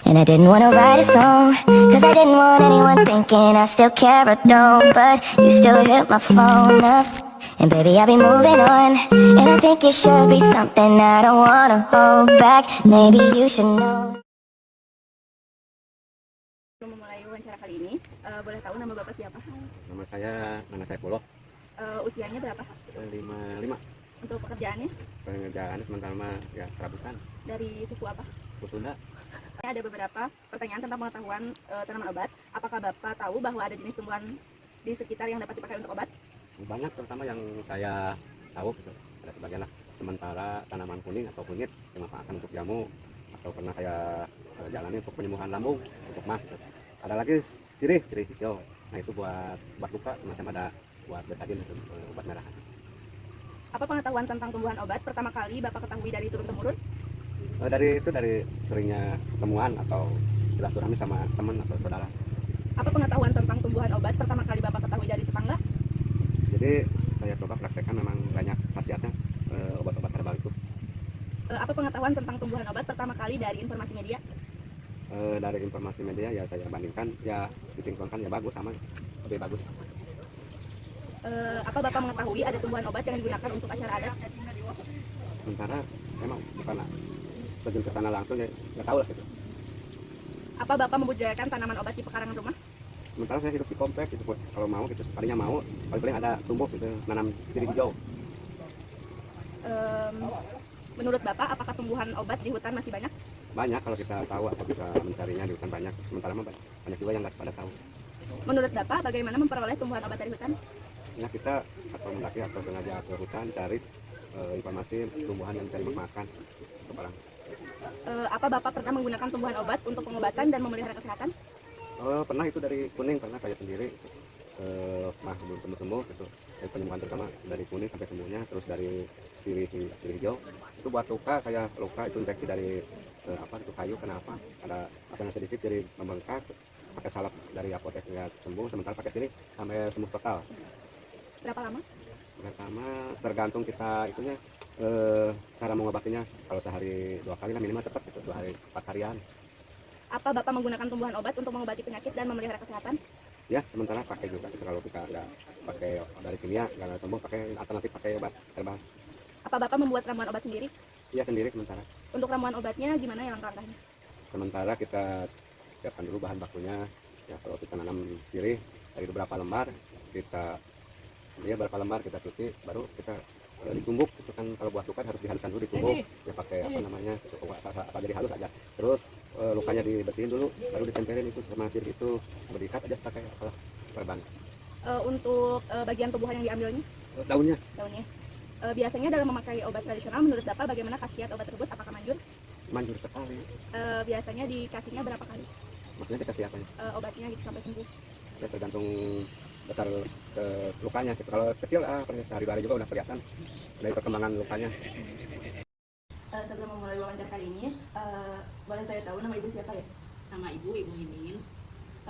And I didn't wanna write a song, cause I didn't want anyone thinking I still care or don't. But you still hit my phone up, and baby I'll be moving on. And I think you should be something I don't wanna hold back. Maybe you should know. Memulai wawancara kali ini, boleh tahu nama Bapak siapa? Nama saya Nana Saifullah. Usianya berapa? 55. Untuk pekerjaannya? Pekerjaan sementara ya serabutan. Dari suku apa? Suku Sunda. Ada beberapa pertanyaan tentang pengetahuan tanaman obat. Apakah Bapak tahu bahwa ada jenis tumbuhan di sekitar yang dapat dipakai untuk obat? Banyak, terutama yang saya tahu gitu. Ada sebagian lah. Sementara tanaman kuning atau kunyit dimanfaatkan untuk jamu, atau pernah saya jalani untuk penyembuhan lambung, untuk mah. Gitu. Ada lagi sirih hijau. Nah itu buat luka, semacam ada buat betadin, itu obat merah. Apa pengetahuan tentang tumbuhan obat pertama kali Bapak ketahui dari turun-temurun? Dari seringnya temuan atau silaturahmi sama teman atau saudara. Apa pengetahuan tentang tumbuhan obat pertama kali Bapak ketahui dari tetangga? Jadi saya coba praktekkan, memang banyak khasiatnya obat-obat herbal itu. Apa pengetahuan tentang tumbuhan obat pertama kali dari informasi media? Dari informasi media ya saya bandingkan, ya disinkronkan, ya bagus sama lebih bagus. Apa Bapak mengetahui ada tumbuhan obat yang digunakan untuk acara adat? Sementara emang bukan terjun ke sana langsung, ya nggak tahu lah gitu. Apa Bapak membudidayakan tanaman obat di pekarangan rumah? Sementara saya hidup di komplek gitu, kalau mau gitu, tadinya mau, paling ada tumbuh gitu, nanam sirih hijau. Menurut Bapak, apakah tumbuhan obat di hutan masih banyak? Banyak kalau kita tahu atau bisa mencarinya di hutan, banyak. Sementara mah banyak juga yang nggak pada tahu. Menurut Bapak, bagaimana memperoleh tumbuhan obat dari hutan? Ya kita atau mendaki atau sengaja ke hutan cari informasi tumbuhan yang bisa dimakan ke barang. Apa Bapak pernah menggunakan tumbuhan obat untuk pengobatan dan memelihara kesehatan? Pernah, itu dari kuning, pernah saya sendiri mah belum sembuh gitu. Dari penyembuhan terutama dari kuning sampai sembuhnya, terus dari sirih hijau itu buat luka, saya luka itu infeksi dari itu kayu, kenapa ada rasanya sedikit jadi membengkak, pakai salep dari apotek nggak sembuh, sementara pakai sini sampai sembuh total. Berapa lama? Pertama tergantung kita itunya, cara mengobatinya. Kalau sehari 2 kali lah minimal cepat gitu, 2 hari 4 harian. Apa Bapak menggunakan tumbuhan obat untuk mengobati penyakit dan memelihara kesehatan? Ya sementara pakai juga gitu. Kalau kita nggak pakai dari kimia nggak sembuh, pakai alternatif, pakai obat herbal. Apa Bapak membuat ramuan obat sendiri? Iya sendiri sementara. Untuk ramuan obatnya gimana ya langkah-langkahnya? Sementara kita siapkan dulu bahan bakunya. Ya kalau kita nanam sirih dari beberapa lembar, berapa lembar kita cuci, baru kita ditumbuk. Itu kan kalau buat luka harus dihaluskan dulu, ditumbuk ya pakai apa namanya, asal jadi halus aja. Terus lukanya dibersihin dulu, baru ditempelin itu sama sirih itu, berikat aja pakai perban. Untuk bagian tubuhan yang diambilnya? Daunnya. Biasanya dalam memakai obat tradisional, menurut Bapak bagaimana khasiat obat tersebut? Apakah manjur? Manjur sekali. Biasanya dikasihnya berapa kali? Maksudnya dikasih apa? Obatnya gitu sampai sembuh? Ya tergantung besar lukanya gitu. Kalau kecil sehari-hari juga udah kelihatan dari perkembangan lukanya. Sebelum memulai wawancara kali ini, boleh saya tahu nama Ibu siapa ya? Nama Ibu Mimin.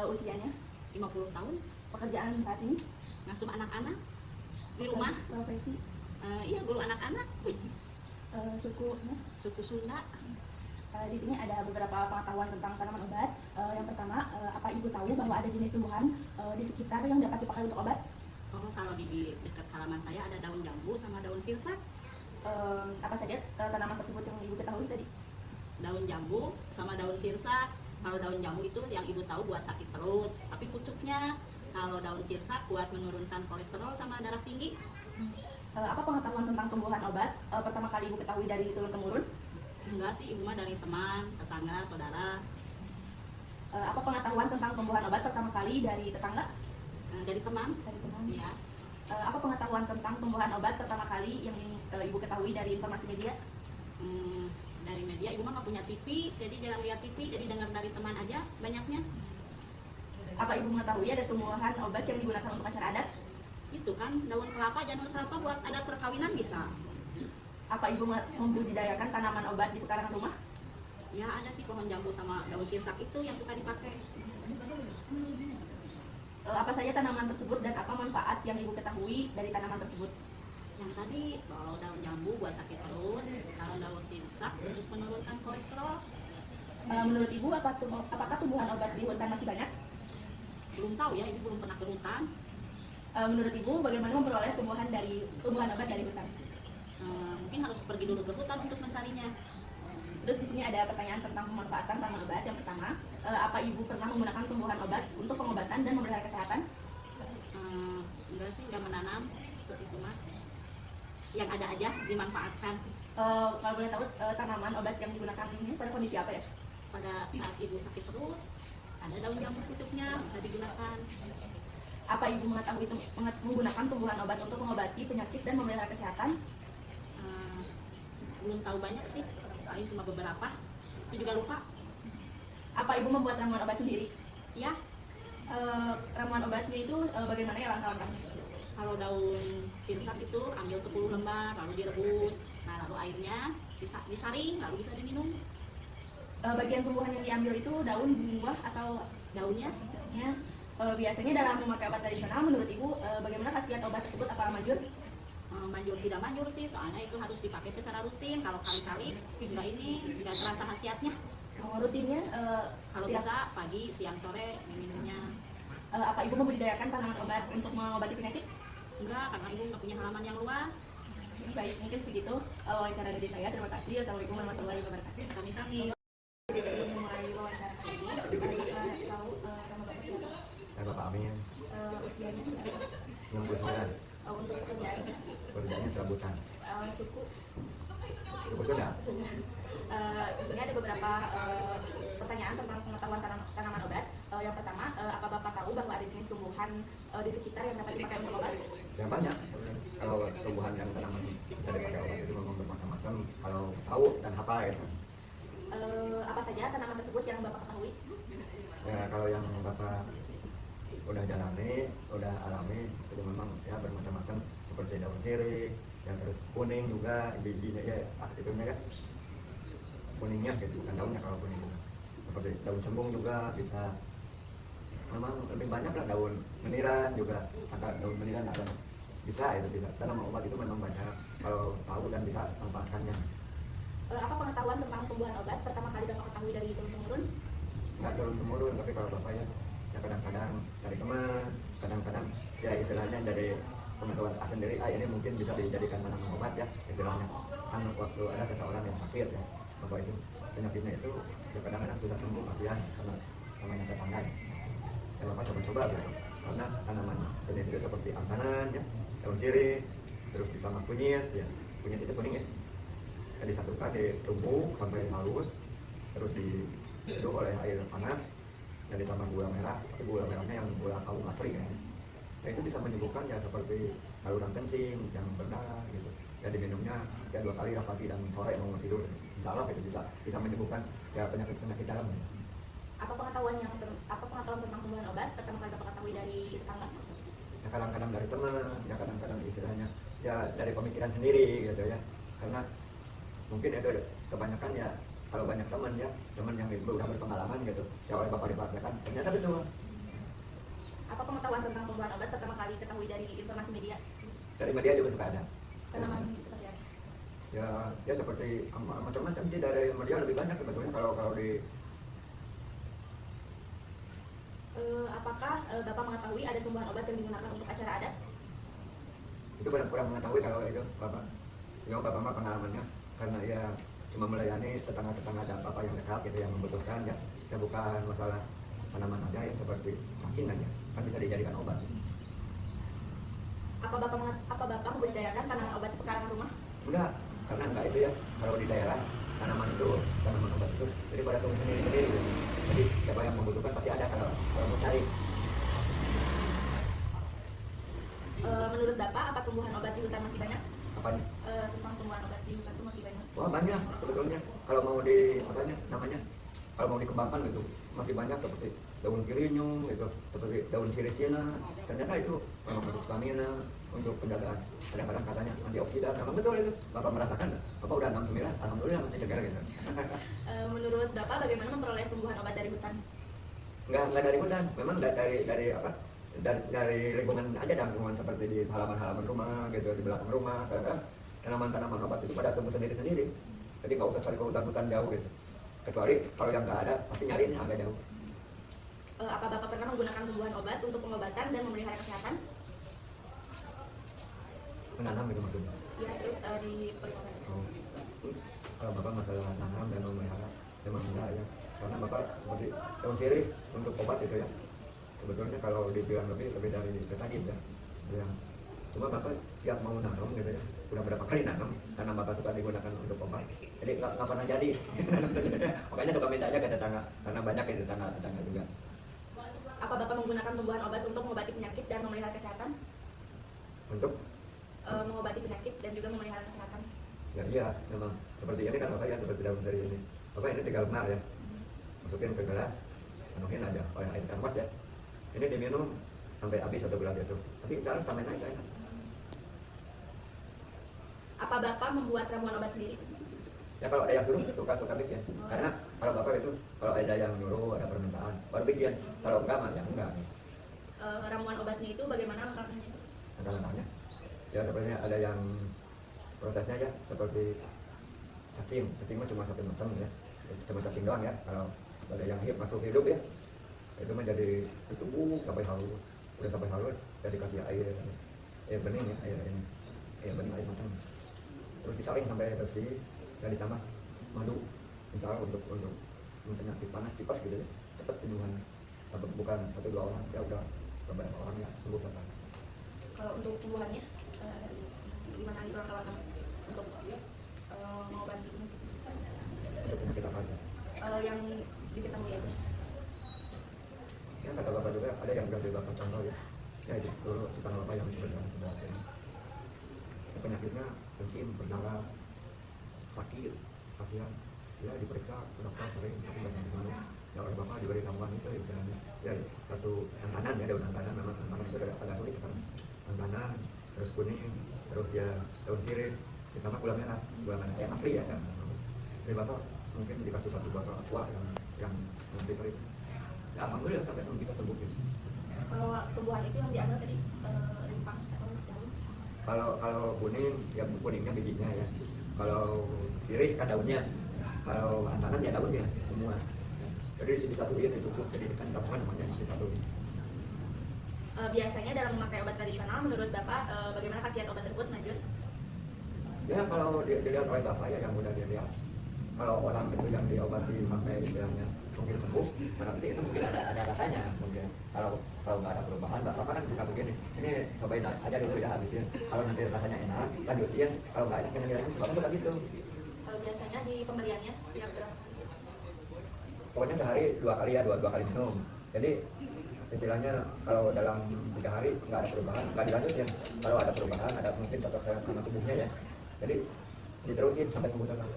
Usianya? 50 tahun. Pekerjaan saat ini? Ngasuh anak-anak di rumah. Profesi? Iya, guru anak-anak. Sukunya? Suku Sunda. Di sini ada beberapa pengetahuan tentang tanaman obat. Yang pertama, apa Ibu tahu bahwa ada jenis tumbuhan di sekitar yang dapat dipakai untuk obat? Oh, kalau di dekat halaman saya ada daun jambu sama daun sirsak. Apa saja tanaman tersebut yang Ibu ketahui tadi? Daun jambu sama daun sirsak. Kalau daun jambu itu yang Ibu tahu buat sakit perut, tapi pucuknya. Kalau daun sirsak buat menurunkan kolesterol sama darah tinggi. Apa pengetahuan tentang tumbuhan obat pertama kali Ibu ketahui dari turun-temurun? Enggak sih, Ibu mah dari teman, tetangga, saudara. Apa pengetahuan tentang tumbuhan obat pertama kali dari tetangga? Dari teman. Iya. Apa pengetahuan tentang tumbuhan obat pertama kali yang Ibu ketahui dari informasi media? Dari media, Ibu mah nggak punya TV, jadi jarang lihat TV, jadi dengar dari teman aja banyaknya. Apa Ibu mengetahui ada tumbuhan obat yang digunakan untuk acara adat? Itu kan daun kelapa, janur kelapa buat adat perkawinan bisa. Apa Ibu membudidayakan tanaman obat di pekarangan rumah? Ya ada sih pohon jambu sama daun sirsak itu yang suka dipakai. Apa saja tanaman tersebut dan apa manfaat yang Ibu ketahui dari tanaman tersebut? Yang tadi, kalau daun jambu buat sakit perut, kalau daun sirsak untuk menurunkan kolesterol. Menurut Ibu, apakah tumbuhan obat di hutan masih banyak? Belum tahu ya, ini belum pernah ke hutan. Menurut Ibu, bagaimana memperoleh tumbuhan obat dari hutan? Mungkin harus pergi dulu ke hutan untuk mencarinya. Terus di sini ada pertanyaan tentang pemanfaatan tanaman obat. Yang pertama, apa Ibu pernah menggunakan tumbuhan obat untuk pengobatan dan memelihara kesehatan? Enggak sih, enggak menanam itu mah. Yang ada aja dimanfaatkan. Kalau boleh tahu, tanaman obat yang digunakan ini pada kondisi apa ya? Pada saat ibu sakit perut, ada daun jambu pucuknya bisa digunakan. Apa Ibu mengetahui menggunakan tumbuhan obat untuk mengobati penyakit dan memelihara kesehatan? Belum tahu banyak sih, paling cuma beberapa. Itu juga lupa. Apa Ibu membuat ramuan obat sendiri? Ya, Ramuan obatnya itu bagaimana ya langkah-langkahnya? kalau daun sirsak itu ambil 10 lembar, lalu direbus. Nah, lalu airnya disaring, lalu bisa diminum. Bagian tumbuhan yang diambil itu daun, buah, atau Daunnya ya? Biasanya dalam memakai obat tradisional, menurut Ibu, bagaimana khasiat obat tersebut? Apakah manjur? manjur tidak manjur sih, soalnya itu harus dipakai secara rutin. Kalau kali-kali nggak terasa khasiatnya. Rutinnya, Kalau setiap- bisa pagi, siang, sore minumnya. apa Ibu membudidayakan tanaman obat untuk mengobati penyakit? Enggak, karena ibu nggak punya halaman yang luas. Baik, mungkin segitu wawancara dari saya. Terima kasih. Assalamualaikum warahmatullahi wabarakatuh. Kami Sebelum memulai wawancara ini, bisa tahu nama Bapak siapa? Saya Bapak Amin, Usianya, 69, untuk pekerjaan, kerjanya serabutan. suku. Cukup sudah? Di sini ada beberapa pertanyaan tentang pengetahuan tanaman obat. Yang pertama, apa Bapak tahu bahwa ada jenis tumbuhan di sekitar yang dapat dipakai untuk obat? Ya banyak. Kalau tumbuhan yang tanaman bisa dipakai obat itu memang bermacam-macam. Kalau tahu dan hafal gitu. Apa saja tanaman tersebut yang Bapak ketahui? Ya kalau yang Bapak udah jalani, udah alami, itu memang ya bermacam-macam seperti daun sirih, yang terus kuning juga, bijinya ya aktifnya ya kuningnya gitu, bukan daunnya kalau kuning juga. Seperti daun sembung juga bisa. Memang lebih banyak lah daun meniran juga, ada daun meniran ada bisa itu bisa. Tanaman obat itu memang banyak kalau tahu dan bisa manfaatkannya. Apa pengetahuan tentang tumbuhan obat pertama kali Bapak ketahui dari turun-temurun? Nggak turun temurun, tapi kalau bapak ya kadang-kadang dari teman, kadang-kadang ya istilahnya dari pengetahuan saya sendiri, ini mungkin bisa dijadikan tanaman obat ya istilahnya. Kan waktu ada seseorang yang sakit ya, bapak itu penyakitnya itu ya kadang-kadang sudah sembuh kasihan karena namanya tetangga ya. Ya bapak coba-coba gitu, karena tanaman jenis itu seperti angkanan ya, daun sirih, terus ditambah kunyit ya, kunyit itu kuning ya. Jadi disatukan, ditumbuk sampai halus, terus diaduk oleh air panas, dan ditambah gula merah. Tapi gula merahnya yang gula kaum asli kan. Nah itu bisa menyembuhkan ya seperti saluran kencing, yang berdarah gitu. Ya diminumnya ya 2 kali lah, pagi dan sore mau tidur. Insya Allah itu bisa menyembuhkan ya penyakit dalam. Apa pengetahuan tentang tumbuhan obat pertama kali Bapak ketahui dari tetangga? Ya kadang-kadang dari teman, ya kadang-kadang istilahnya ya dari pemikiran sendiri gitu ya. Karena mungkin itu kebanyakan ya kalau banyak teman yang udah berpengalaman gitu ya oleh bapak dipraktekkan ternyata betul. Apa pengetahuan tentang tumbuhan obat pertama kali ketahui dari informasi media? Dari media juga suka ada Tanaman seperti apa? ya seperti macam-macam sih. Dari media lebih banyak sebetulnya kalau di Apakah Bapak mengetahui ada tumbuhan obat yang digunakan untuk acara adat? itu kurang mengetahui kalau itu bapak. Ya bapak mah pengalamannya karena ya cuma melayani tetangga-tetangga dan bapak yang dekat gitu yang membutuhkan ya bukan masalah tanaman aja yang seperti cacing aja kan bisa dijadikan obat. Apa Bapak membudidayakan tanaman obat di pekarangan rumah? Enggak, karena enggak itu ya kalau di daerah tanaman obat itu jadi pada tumbuh sendiri gitu. Jadi siapa yang membutuhkan pasti ada kalau mau cari. Menurut Bapak, apa tumbuhan obat di hutan masih banyak? Apanya? Tentang tumbuhan obat di hutan itu masih banyak. Wah banyak sebetulnya kalau mau kalau mau dikembangkan gitu masih banyak seperti daun kirinyung gitu, seperti daun sirih Cina. Ternyata itu memang untuk stamina, untuk penjagaan, kadang-kadang katanya antioksidan. Memang betul itu. Bapak merasakan, bapak udah 69, alhamdulillah masih segar gitu. Menurut Bapak, bagaimana memperoleh tumbuhan obat dari hutan? Enggak dari hutan, memang dari apa? Dari lingkungan aja, dan lingkungan seperti di halaman-halaman rumah gitu, di belakang rumah. Kadang tanaman-tanaman obat itu pada tumbuh sendiri-sendiri. Jadi nggak usah cari ke hutan-hutan jauh gitu. kecuali kalau yang nggak ada pasti nyarinya agak jauh. Apa Bapak pernah menggunakan tumbuhan obat untuk pengobatan dan memelihara kesehatan? Menanam itu maksudnya. Ya, terus di perawatan. Oh. Kalau bapak masalah tanam dan memelihara memang enggak ya, karena bapak seperti daun sirih untuk obat itu ya, sebetulnya kalau dibilang lebih dari setajin ya, yang cuma bapak tiap mau nanam gitu ya, udah berapa kali nanam karena bapak suka digunakan untuk obat, jadi nggak pernah jadi. Makanya suka minta aja ke tetangga karena banyak ya tetangga juga. Apa Bapak menggunakan tumbuhan obat untuk mengobati penyakit dan memelihara kesehatan? Untuk Mengobati penyakit dan juga memelihara kesehatan. ya iya memang seperti ini kan bapak ya, seperti daun sirih ini bapak ini tinggal lemar ya, masukin ke gelas, penuhin aja oleh air termos ya, ini diminum sampai habis satu gelas itu, tapi cara sampai naik enak. Apa Bapak membuat ramuan obat sendiri? Ya kalau ada yang suruh suka bikin, karena kalau bapak itu kalau ada yang nyuruh ada permintaan baru bikin, kalau enggak mah ya enggak. Ramuan obatnya itu bagaimana langkah-langkahnya? Langkah-langkahnya ya sebenarnya ada yang prosesnya ya seperti cacing mah cuma satu macam ya, cuma cacing doang ya. Kalau ada yang masuk hidup ya itu menjadi ditunggu sampai halus, udah sampai halus jadi kasih air bening ya, air bening air matang, terus disaring sampai bersih dan ditambah madu insya Allah untuk penyakit panas kipas gitu ya, cepat penyembuhan, bukan 1-2 orang ya, udah beberapa orang ya sembuh total. Kalau untuk tumbuhannya, gimana itu langkah-langkah untuk mengobati penyakit? Untuk penyakit apa aja? Yang diketahui aja. Ya kata bapak juga ada yang kasih bapak contoh ya, ya itu dulu kita bapak yang sebenarnya penyakitnya kencing, berdarah, sakit, kasihan, ya diperiksa ke dokter sering tapi nggak sampai mana. Ya oleh bapak diberi ramuan itu ya istilahnya, ya satu yang kanan ya, daun kanan memang yang kanan itu agak sulit kan, yang kanan terus kuning, terus ya daun sirih, ditambah gula merah yang asli ya kan. Jadi bapak mungkin dikasih satu botol aqua yang diberi. Ya alhamdulillah sampai bisa sembuhin. Kalau tumbuhan itu yang diambil tadi rempah atau daun? Kalau kuning ya kuningnya bijinya ya. Kalau sirih kan daunnya. Kalau antanan ya daunnya semua. Jadi disatuin ditutup jadi kan campuran namanya disatuin. Biasanya dalam memakai obat tradisional menurut Bapak bagaimana khasiat obat tersebut, lanjut? Ya kalau dilihat oleh bapak ya yang mudah dilihat. Kalau orang itu yang diobati sampai istilahnya mungkin sembuh, berarti itu mungkin ada rasanya mungkin. Kalau nggak ada perubahan, bapak kan suka begini. Ini cobain aja dulu ya habisin. Kalau nanti rasanya enak, lanjutin. Kalau nggak enak lagi, bapak suka gitu. Biasanya di pembeliannya tidak berapa? Pokoknya sehari 2 kali ya, 2 kali minum. Jadi istilahnya kalau dalam 3 hari nggak ada perubahan, nggak dilanjutin. Kalau ada perubahan, ada mungkin cocok sama tubuhnya ya. Jadi diterusin sampai sembuh total.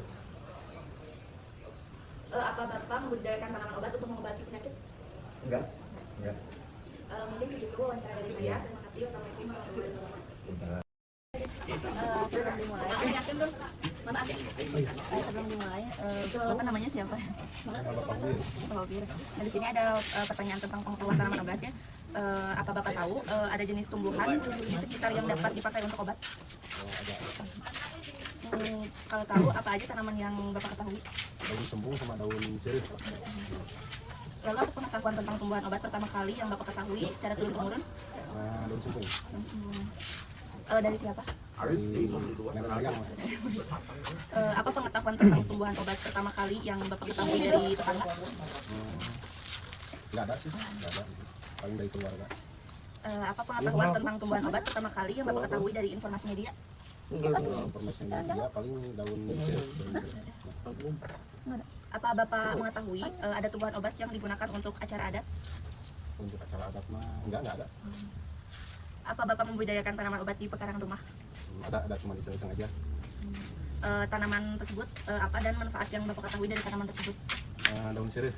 Apa Bapak membudidayakan tanaman obat untuk mengobati penyakit? Enggak. Mungkin segitu wawancara dari saya. Terima kasih. Wassalamualaikum warahmatullahi wabarakatuh. Sebelum dimulai, sebelum dimulai, Bapak namanya siapa? Bapak Bir. Nah, di sini ada pertanyaan tentang pengetahuan tanaman obat ya. Apa Bapak tahu ada jenis tumbuhan di sekitar yang dapat dipakai untuk obat? Kalau tahu, apa aja tanaman yang Bapak ketahui? Daun sembung sama daun sirih. Lalu apa pengetahuan tentang tumbuhan obat pertama kali yang Bapak ketahui secara turun-temurun? Nah, daun sembung. Daun sembung. Dari siapa? Dari nenek moyang. Apa pengetahuan tentang tumbuhan obat pertama kali yang Bapak ketahui dari tetangga? Nggak ada sih, nggak ada. Paling dari keluarga. Apa pengetahuan tentang tumbuhan obat pertama kali yang Bapak ketahui dari informasi media? Informasi dia paling daun sirih. Apa Bapak mengetahui ada tumbuhan obat yang digunakan untuk acara adat? Untuk acara adat mah nggak ada. Apa Bapak membudidayakan tanaman obat di pekarangan rumah? Ada cuma iseng-iseng aja. Tanaman tersebut apa dan manfaat yang Bapak ketahui dari tanaman tersebut? Daun sirih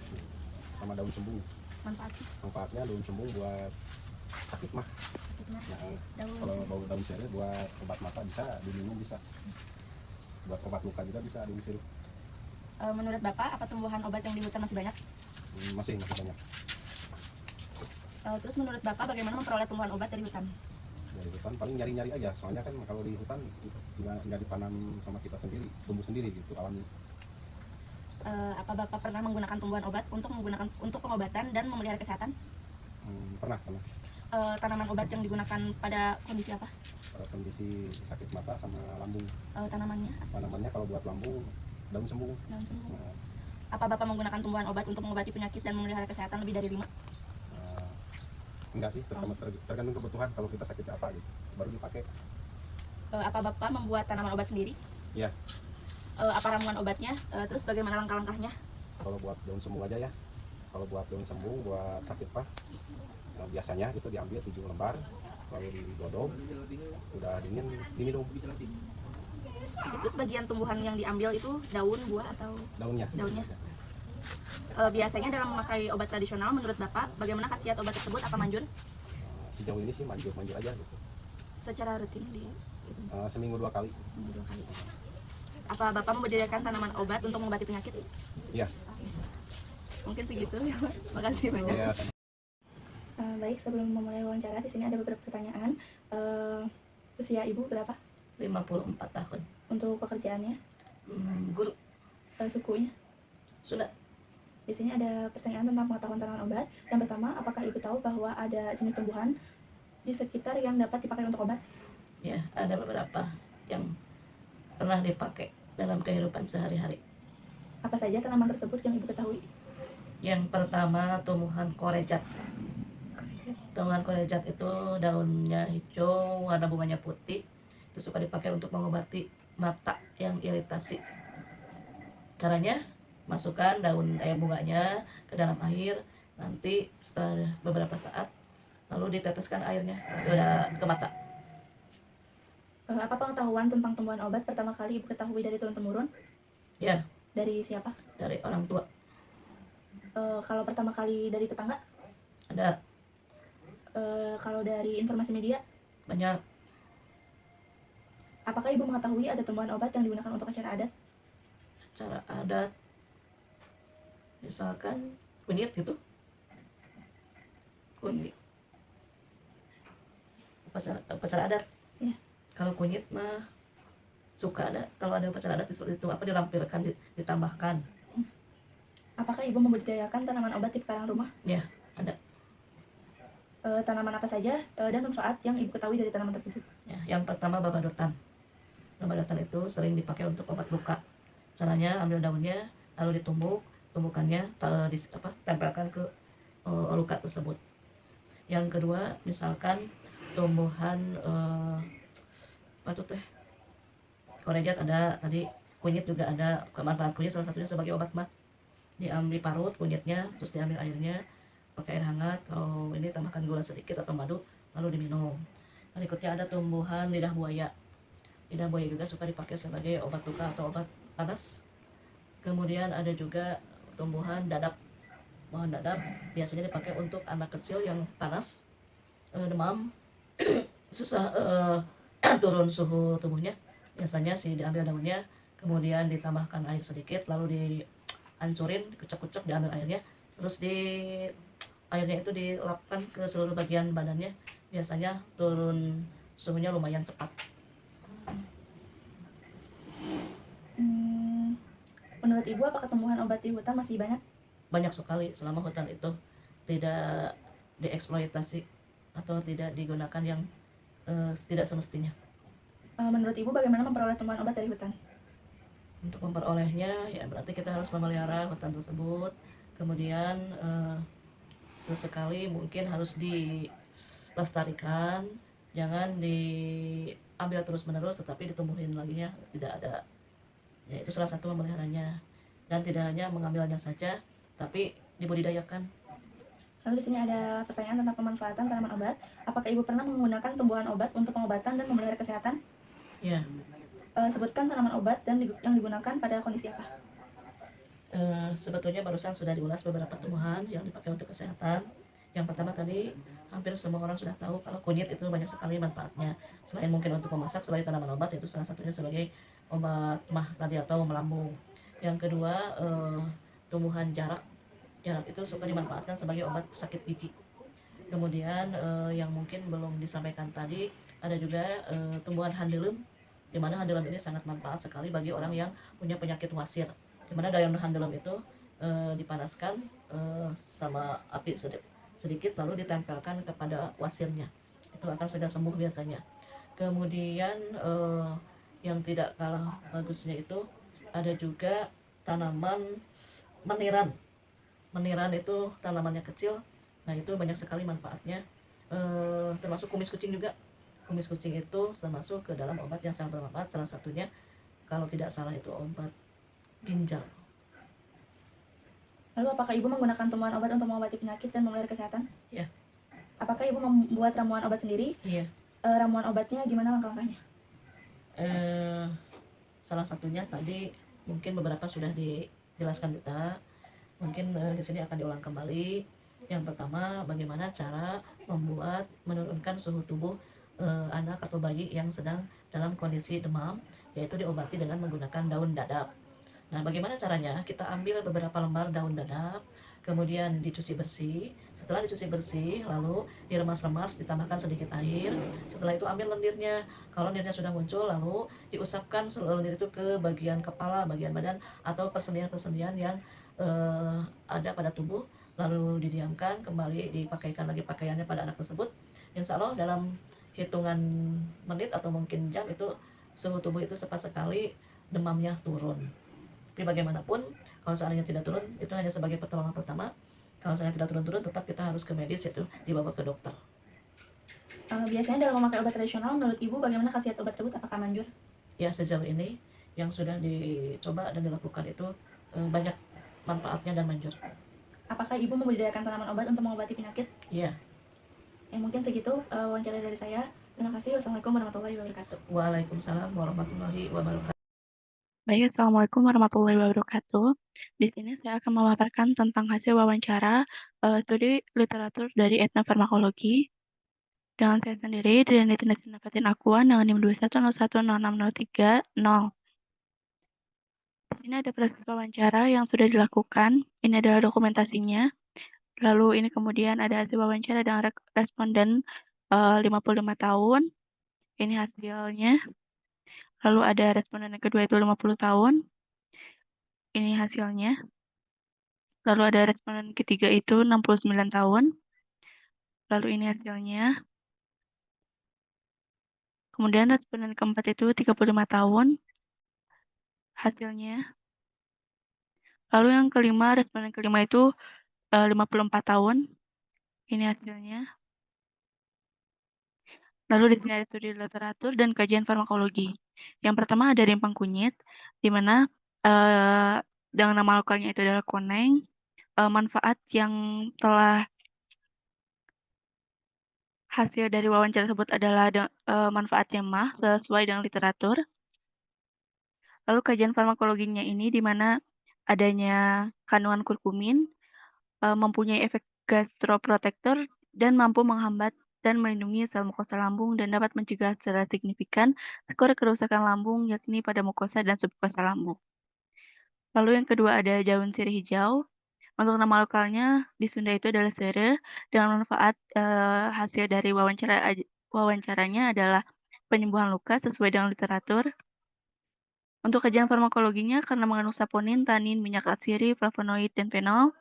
sama daun sembung. Manfaatnya Daun sembung buat sakit mah. Nah, kalau daun sirih buat obat mata bisa, diminum bisa. Buat obat luka juga bisa daun sirih. Menurut Bapak, apa tumbuhan obat yang di hutan masih banyak? Masih banyak. Terus menurut Bapak, bagaimana memperoleh tumbuhan obat dari hutan? Dari hutan paling nyari-nyari aja, soalnya kan kalau di hutan nggak ditanam sama kita sendiri, tumbuh sendiri gitu alami. Apa Bapak pernah menggunakan tumbuhan obat untuk pengobatan dan memelihara kesehatan? Pernah Tanaman obat yang digunakan pada kondisi apa? pada kondisi sakit mata sama lambung. Tanamannya Tanamannya kalau buat lambung daun sembung. daun sembung. Nah, Apa Bapak menggunakan tumbuhan obat untuk mengobati penyakit dan memelihara kesehatan lebih dari 5? enggak sih, tergantung kebutuhan. Kalau kita sakit apa gitu baru dipakai. Apa Bapak membuat tanaman obat sendiri? Iya. Apa ramuan obatnya? Terus bagaimana langkah-langkahnya? Kalau buat daun sembung aja ya. Kalau buat daun sembung buat sakit mah biasanya itu diambil 7 lembar lalu digodok, udah dingin diminum. Terus bagian tumbuhan yang diambil itu daun, buah atau Daunnya. biasanya dalam memakai obat tradisional menurut Bapak bagaimana khasiat obat tersebut? Apa manjur? Sejauh ini sih manjur aja gitu. Secara rutin Seminggu 2 kali. seminggu 2 kali. Apa Bapak membudidayakan tanaman obat untuk mengobati penyakit? Iya. Mungkin segitu ya, Pak. Makasih banyak. Iya. Baik, sebelum memulai wawancara di sini ada beberapa pertanyaan. Usia Ibu berapa? 54 tahun. Untuk pekerjaannya, Guru sukunya. sudah. Di sini ada pertanyaan tentang pengetahuan tanaman obat. Yang pertama, apakah Ibu tahu bahwa ada jenis tumbuhan di sekitar yang dapat dipakai untuk obat? Ya, ada beberapa yang pernah dipakai dalam kehidupan sehari-hari. Apa saja tanaman tersebut yang Ibu ketahui? Yang pertama tumbuhan korejat. Tumbuhan korejat itu daunnya hijau, warna bunganya putih. Itu suka dipakai untuk mengobati mata yang iritasi. Caranya, masukkan daun bunganya ke dalam air. Nanti setelah beberapa saat, lalu diteteskan airnya ke mata. Apa pengetahuan tentang tumbuhan obat pertama kali Ibu ketahui dari turun-temurun? Ya, Dari siapa? dari orang tua. Kalau pertama kali dari tetangga? Ada Kalau dari informasi media? banyak. Apakah Ibu mengetahui ada tumbuhan obat yang digunakan untuk acara adat? Cara adat, misalkan kunyit gitu, kunyit upacara adat. Ya. Kalau kunyit mah suka ada, kalau ada upacara adat itu apa dilampirkan, ditambahkan. Apakah Ibu membudidayakan tanaman obat di pekarangan rumah? Ya, ada. Tanaman apa saja dan manfaat yang Ibu ketahui dari tanaman tersebut? Ya, yang pertama babadotan. Babadotan itu sering dipakai untuk obat luka. Caranya ambil daunnya lalu tumbukannya tempelkan ke luka tersebut. Yang kedua, misalkan tumbuhan korejat ada tadi, kunyit juga ada. Manfaat kunyit salah satunya sebagai obat mah. Diambil parut kunyitnya, terus diambil airnya pakai air hangat. Kalau ini tambahkan gula sedikit atau madu, lalu diminum. Berikutnya ada tumbuhan lidah buaya. Lidah buaya juga suka dipakai sebagai obat luka atau obat panas. Kemudian ada juga tumbuhan dadap. Pohon dadap biasanya dipakai untuk anak kecil yang panas, demam, susah turun suhu tubuhnya. Biasanya sih diambil daunnya, kemudian ditambahkan air sedikit, lalu dihancurin, dikucek-kucek, diambil airnya, terus airnya itu dilapkan ke seluruh bagian badannya. Biasanya turun suhunya lumayan cepat. Menurut Ibu, apakah tumbuhan obat di hutan masih banyak? Banyak sekali selama hutan itu tidak dieksploitasi atau tidak digunakan yang tidak semestinya. Menurut Ibu, bagaimana memperoleh tumbuhan obat dari hutan? Untuk memperolehnya, ya berarti kita harus memelihara hutan tersebut. Kemudian sesekali mungkin harus dilestarikan, jangan diambil terus-menerus, tetapi ditumbuhin laginya, tidak ada. Ya, itu salah satu memeliharanya. Dan tidak hanya mengambilnya saja, tapi dibudidayakan. Lalu di sini ada pertanyaan tentang pemanfaatan tanaman obat. Apakah Ibu pernah menggunakan tumbuhan obat untuk pengobatan dan memelihara kesehatan? Ya, Sebutkan tanaman obat dan yang digunakan pada kondisi apa? sebetulnya barusan sudah diulas beberapa tumbuhan yang dipakai untuk kesehatan. Yang pertama tadi, hampir semua orang sudah tahu kalau kunyit itu banyak sekali manfaatnya. Selain mungkin untuk memasak sebagai tanaman obat, itu salah satunya sebagai obat mah tadi atau melambung. Yang kedua, tumbuhan jarak. Jarak itu suka dimanfaatkan sebagai obat sakit gigi. Kemudian yang mungkin belum disampaikan tadi, ada juga tumbuhan handelem, di mana handelem ini sangat manfaat sekali bagi orang yang punya penyakit wasir. Dimana daun handalem itu dipanaskan sama api sedikit lalu ditempelkan kepada wasirnya, itu akan segera sembuh biasanya. Kemudian yang tidak kalah bagusnya itu ada juga tanaman meniran. Meniran itu tanamannya kecil, nah itu banyak sekali manfaatnya, termasuk kumis kucing juga. Kumis kucing itu termasuk ke dalam obat yang sangat bermanfaat, salah satunya kalau tidak salah itu obat ginjal. Lalu apakah Ibu menggunakan tumbuhan obat untuk mengobati penyakit dan memelihara kesehatan? Iya. Apakah Ibu membuat ramuan obat sendiri? Iya. Ramuan obatnya gimana langkah-langkahnya? Salah satunya tadi mungkin beberapa sudah dijelaskan juga, mungkin di sini akan diulang kembali. Yang pertama, bagaimana cara menurunkan suhu tubuh anak atau bayi yang sedang dalam kondisi demam, yaitu diobati dengan menggunakan daun dadap. Nah, bagaimana caranya? Kita ambil beberapa lembar daun dadap, kemudian dicuci bersih. Setelah dicuci bersih, lalu diremas-remas, ditambahkan sedikit air. Setelah itu ambil lendirnya. Kalau lendirnya sudah muncul, lalu diusapkan seluruh lendir itu ke bagian kepala, bagian badan, atau persendian-persendian yang ada pada tubuh. Lalu didiamkan, kembali dipakaikan lagi pakaiannya pada anak tersebut. Insya Allah dalam hitungan menit atau mungkin jam itu suhu tubuh itu cepat sekali demamnya turun. Tapi bagaimanapun, kalau seandainya tidak turun, itu hanya sebagai pertolongan pertama. Kalau seandainya tidak turun-turun, tetap kita harus ke medis, yaitu dibawa ke dokter. Biasanya dalam memakai obat tradisional, menurut Ibu bagaimana khasiat obat tersebut? Apakah manjur? Ya, sejauh ini yang sudah dicoba dan dilakukan itu banyak manfaatnya dan manjur. Apakah Ibu membudidayakan tanaman obat untuk mengobati penyakit? Iya. Mungkin segitu wawancara dari saya. Terima kasih. Wassalamualaikum warahmatullahi wabarakatuh. Waalaikumsalam warahmatullahi wabarakatuh. Baik, Assalamualaikum warahmatullahi wabarakatuh. Di sini saya akan memaparkan tentang hasil wawancara studi literatur dari etnofarmakologi dengan saya sendiri dan Nitin Fatin Akuan dengan NIM 21010603. Di sini ada proses wawancara yang sudah dilakukan. Ini adalah dokumentasinya. Lalu ini kemudian ada hasil wawancara dengan responden 55 tahun. Ini hasilnya. Lalu ada responden yang kedua itu 50 tahun. Ini hasilnya. Lalu ada responden ketiga itu 69 tahun. Lalu ini hasilnya. Kemudian responden keempat itu 35 tahun. Hasilnya. Lalu yang kelima, responden kelima itu 54 tahun. Ini hasilnya. Lalu di sini ada studi literatur dan kajian farmakologi. Yang pertama ada rimpang kunyit, di mana dengan nama lokalnya itu adalah koneng. Manfaat yang telah hasil dari wawancara tersebut adalah manfaatnya mah sesuai dengan literatur. Lalu kajian farmakologinya ini di mana adanya kandungan kurkumin, mempunyai efek gastroprotektor dan mampu menghambat dan melindungi sel mukosa lambung dan dapat mencegah secara signifikan skor kerusakan lambung yakni pada mukosa dan submukosa lambung. Lalu yang kedua ada daun sirih hijau. Untuk nama lokalnya di Sunda itu adalah sere, dengan manfaat hasil dari wawancaranya adalah penyembuhan luka sesuai dengan literatur. Untuk kajian farmakologinya karena mengandung saponin, tanin, minyak atsiri, flavonoid, dan fenol,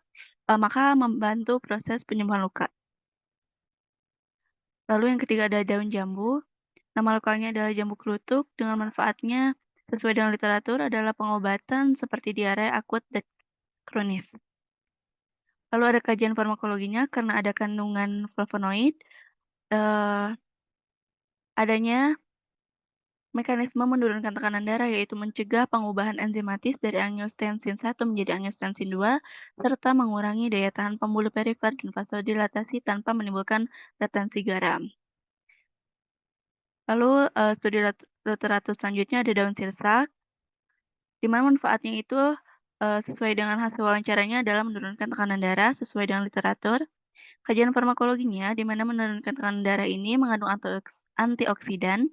maka membantu proses penyembuhan luka. Lalu yang ketiga ada daun jambu. Nama lokalnya adalah jambu kelutuk, dengan manfaatnya sesuai dengan literatur adalah pengobatan seperti diare akut dan kronis. Lalu ada kajian farmakologinya karena ada kandungan flavonoid, adanya mekanisme menurunkan tekanan darah yaitu mencegah pengubahan enzimatis dari angiostensin 1 menjadi angiostensin 2, serta mengurangi daya tahan pembuluh perifer dan vasodilatasi tanpa menimbulkan retensi garam. Lalu studi literatur selanjutnya ada daun sirsak, di mana manfaatnya itu sesuai dengan hasil wawancaranya adalah menurunkan tekanan darah sesuai dengan literatur. Kajian farmakologinya, di mana menurunkan tekanan darah ini mengandung antioksidan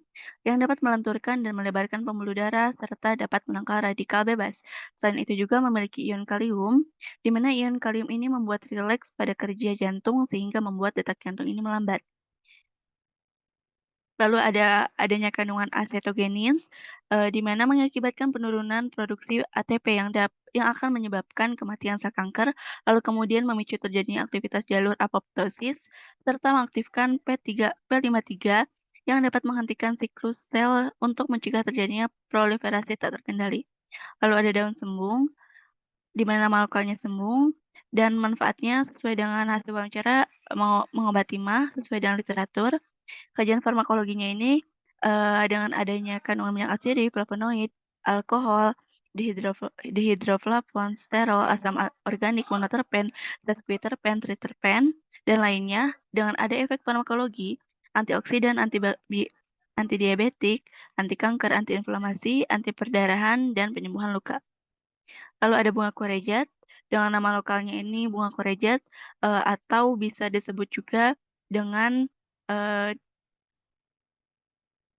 yang dapat melenturkan dan melebarkan pembuluh darah serta dapat menangkal radikal bebas. Selain itu juga memiliki ion kalium, di mana ion kalium ini membuat rileks pada kerja jantung sehingga membuat detak jantung ini melambat. Lalu adanya kandungan acetogenins, di mana mengakibatkan penurunan produksi ATP yang akan menyebabkan kematian sel kanker, lalu kemudian memicu terjadinya aktivitas jalur apoptosis, serta mengaktifkan P53 yang dapat menghentikan siklus sel untuk mencegah terjadinya proliferasi tak terkendali. Lalu ada daun sembung, di mana nama lokalnya sembung, dan manfaatnya sesuai dengan hasil wawancara mengobati MAH sesuai dengan literatur. Kajian farmakologinya ini dengan adanya kandungan minyak asidi, flavonoid, alkohol, dihidroflavon, sterol, asam organik, monoterpen, sesquiterpen, triterpen, dan lainnya dengan ada efek farmakologi, antioksidan, antidiabetik, anti kanker, antiinflamasi, anti perdarahan, dan penyembuhan luka. Lalu ada bunga korejat, dengan nama lokalnya ini bunga korejat, atau bisa disebut juga dengan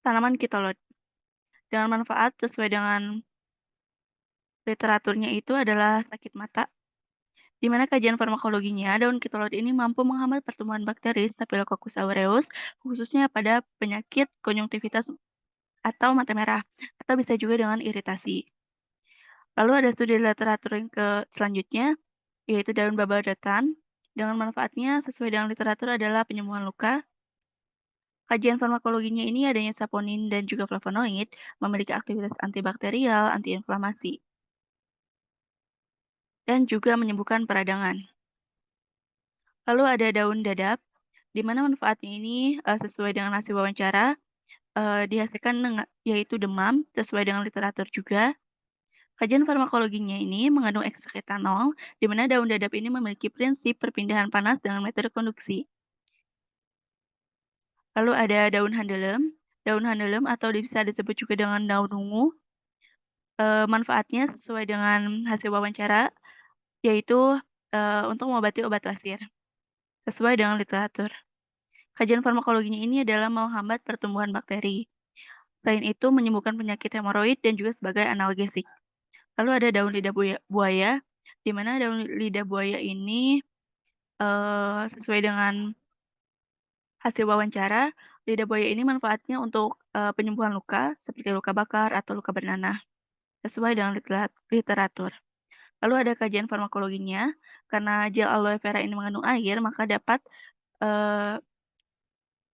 tanaman kitolod. Dengan manfaat sesuai dengan literaturnya itu adalah sakit mata, di mana kajian farmakologinya daun kitolod ini mampu menghambat pertumbuhan bakteri Staphylococcus aureus, khususnya pada penyakit konjungtivitis atau mata merah, atau bisa juga dengan iritasi. Lalu ada studi literatur yang selanjutnya, yaitu daun babadotan. Dengan manfaatnya sesuai dengan literatur adalah penyembuhan luka. Kajian farmakologinya ini adanya saponin dan juga flavonoid, memiliki aktivitas antibakterial, antiinflamasi, dan juga menyembuhkan peradangan. Lalu ada daun dadap, di mana manfaatnya ini sesuai dengan hasil wawancara, dihasilkan yaitu demam, sesuai dengan literatur juga. Kajian farmakologinya ini mengandung ekstrak etanol, di mana daun dadap ini memiliki prinsip perpindahan panas dengan metode konduksi. Lalu ada daun handelem atau bisa disebut juga dengan daun ungu. Manfaatnya sesuai dengan hasil wawancara, yaitu untuk mengobati obat wasir, sesuai dengan literatur. Kajian farmakologinya ini adalah menghambat pertumbuhan bakteri. Selain itu, menyembuhkan penyakit hemoroid dan juga sebagai analgesik. Lalu ada daun lidah buaya, di mana daun lidah buaya ini sesuai dengan hasil wawancara, lidah buaya ini manfaatnya untuk penyembuhan luka, seperti luka bakar atau luka bernanah, sesuai dengan literatur. Lalu ada kajian farmakologinya, karena gel aloe vera ini mengandung air, maka dapat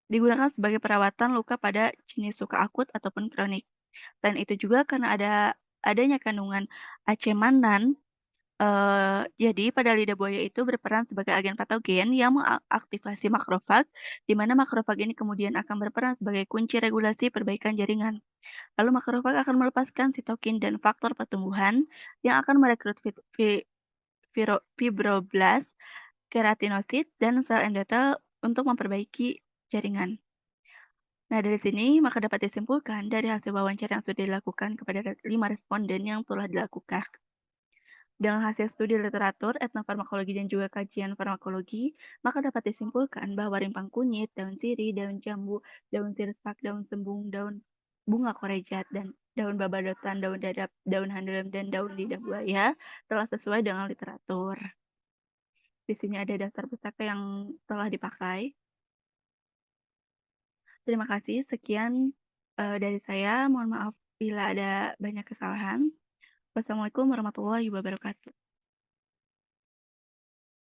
digunakan sebagai perawatan luka pada jenis luka akut ataupun kronik. Selain itu juga karena adanya kandungan acemannan, jadi pada lidah buaya itu berperan sebagai agen patogen yang mengaktifasi makrofag, di mana makrofag ini kemudian akan berperan sebagai kunci regulasi perbaikan jaringan. Lalu makrofag akan melepaskan sitokin dan faktor pertumbuhan yang akan merekrut fibroblast, keratinosit, dan sel endotel untuk memperbaiki jaringan. Nah, dari sini maka dapat disimpulkan dari hasil wawancara yang sudah dilakukan kepada 5 responden yang telah dilakukan. Dengan hasil studi literatur, etnofarmakologi, dan juga kajian farmakologi, maka dapat disimpulkan bahwa rimpang kunyit, daun sirih, daun jambu, daun sirsak, daun sembung, daun bunga korejat, dan daun babadotan, daun dadap, daun handelem, dan daun lidah buaya telah sesuai dengan literatur. Di sini ada daftar pustaka yang telah dipakai. Terima kasih, sekian dari saya. Mohon maaf bila ada banyak kesalahan. Wassalamualaikum warahmatullahi wabarakatuh.